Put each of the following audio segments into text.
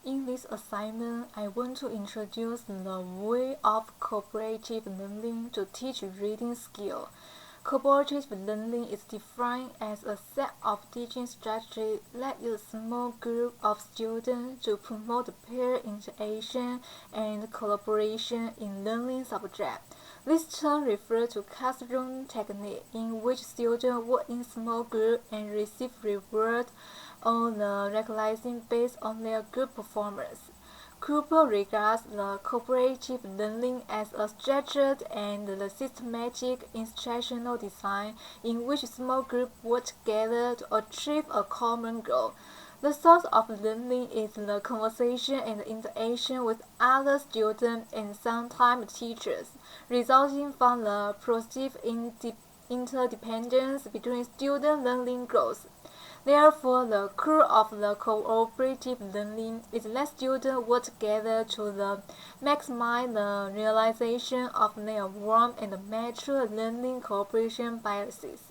In this assignment, I want to introduce the way of cooperative learning to teach reading skill. Cooperative learning is defined as a set of teaching strategies that use a small group of students to promote peer interaction and collaboration in learning subjects. This term refers to classroom technique in which students work in small groups and receive reward on the recognition based on their group performance. Cooper regards the cooperative learning as a structured and systematic instructional design in which small groups work together to achieve a common goal. The source of learning is the conversation and interaction with other students and sometimes teachers, resulting from the positive interdependence between student learning goals. Therefore, the core of the cooperative learning is that students work together to maximize the realization of their warm and mature learning cooperation biases.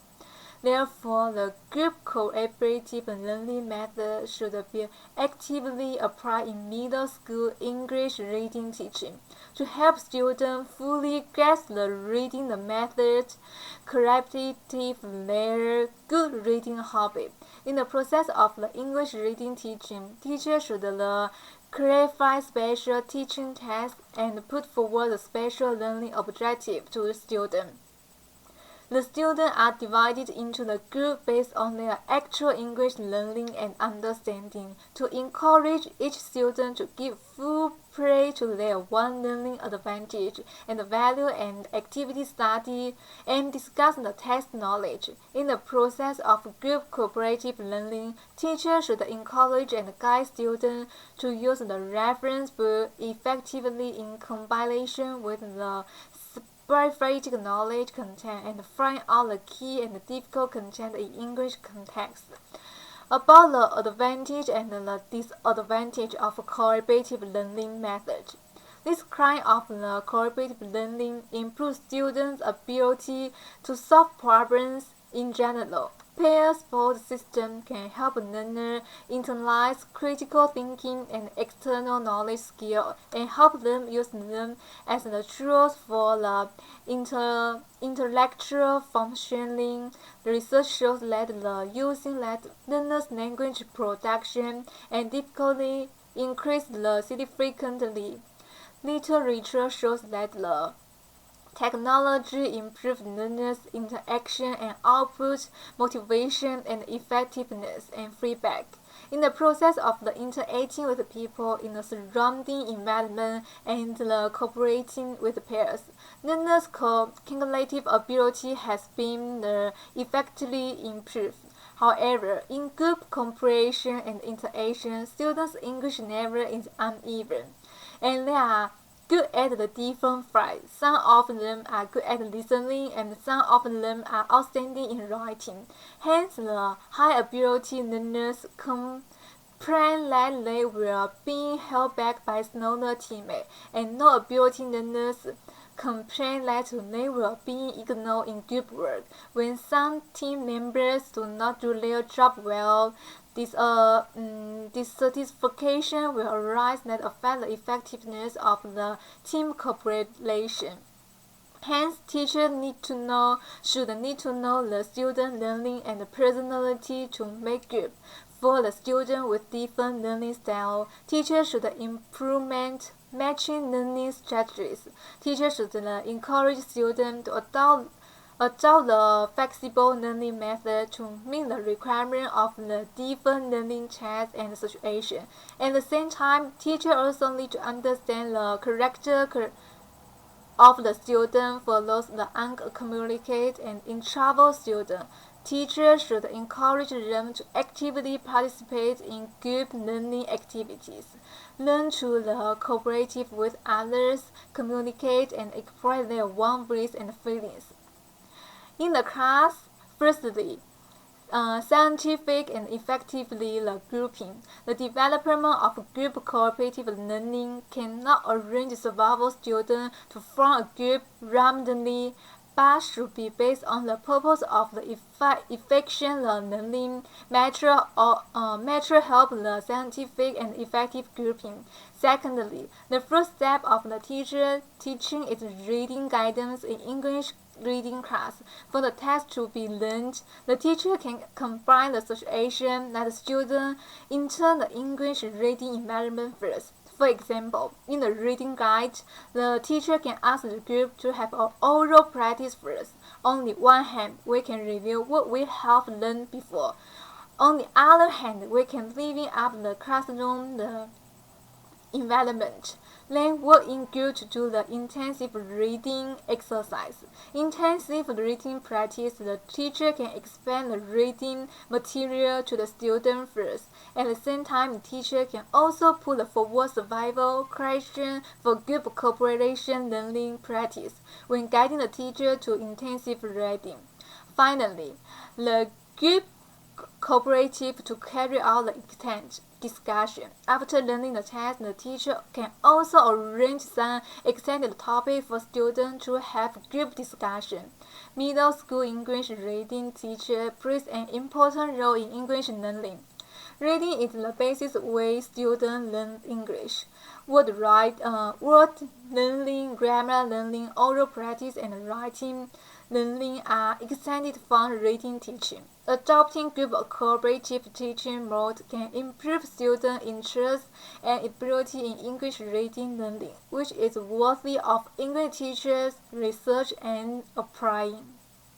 Therefore, the group cooperative learning method should be actively applied in middle school English reading teaching to help students fully grasp the reading method, collaborative their good reading habit. In the process of the English reading teaching, teachers should clarify special teaching tasks and put forward the special learning objective to the student. The students are divided into the group based on their actual English learning and understanding to encourage each student to give full play to their one learning advantage and value and activity study and discuss the test knowledge. In the process of group cooperative learning, teachers should encourage and guide students to use the reference book effectively in combination with the specific knowledge content and find out the key and difficult content in English context. About the advantage and the disadvantage of cooperative learning method. This kind of cooperative learning improves students' ability to solve problems in general. Peer support system can help learners internalize critical thinking and external knowledge skills and help them use them as the tools for the intellectual functioning. The research shows that the using that learners' language production and difficulty increase significantly. Literature shows that the technology improves learners' interaction and output, motivation and effectiveness, and feedback. In the process of interacting with people in the surrounding environment and cooperating with peers, learners' cognitive ability has been effectively improved. However, in group cooperation and interaction, students' English level is uneven, and they are good at the different fields. Some of them are good at listening and some of them are outstanding in writing. Hence, the high ability learners complain that they were being held back by smaller teammates, and low ability learners complain that they were being ignored in group work. When some team members do not do their job well, dissatisfaction will arise that affect the effectiveness of the team cooperation. Hence, teachers should need to know the student learning and personality to make group. For the students with different learning style, teachers should implement matching learning strategies. Teachers should encourage students to adopt the flexible learning method to meet the requirement of the different learning tasks and situations. At the same time, teachers also need to understand the character of the student. For those uncommunicated and introvert students, teachers should encourage them to actively participate in group learning activities, learn to cooperate with others, communicate and express their own views and feelings. In the class, firstly, scientific and effectively grouping. The development of group cooperative learning cannot arrange survival students to form a group randomly but should be based on the purpose of the efficient learning method help the scientific and effective grouping. Secondly, the first step of the teacher teaching is reading guidance in English reading class. For the text to be learned, the teacher can combine the situation that the student enter the English reading environment first. For example, in the reading guide, the teacher can ask the group to have an oral practice first. On the one hand, we can review what we have learned before. On the other hand, we can living up the classroom environment. Then work in group to do the intensive reading exercise. Intensive reading practice, the teacher can expand the reading material to the student first. At the same time, the teacher can also put forward survival question for group cooperation learning practice when guiding the teacher to intensive reading. Finally, the group cooperative to carry out the extent discussion. After learning the text, the teacher can also arrange some extended topic for students to have group discussion. Middle school English reading teacher plays an important role in English learning. Reading is the basic way students learn English. Word learning, grammar learning, oral practice, and writing learning are extended from reading teaching. Adopting group cooperative teaching mode can improve student interest and ability in English reading learning, which is worthy of English teachers' research and applying.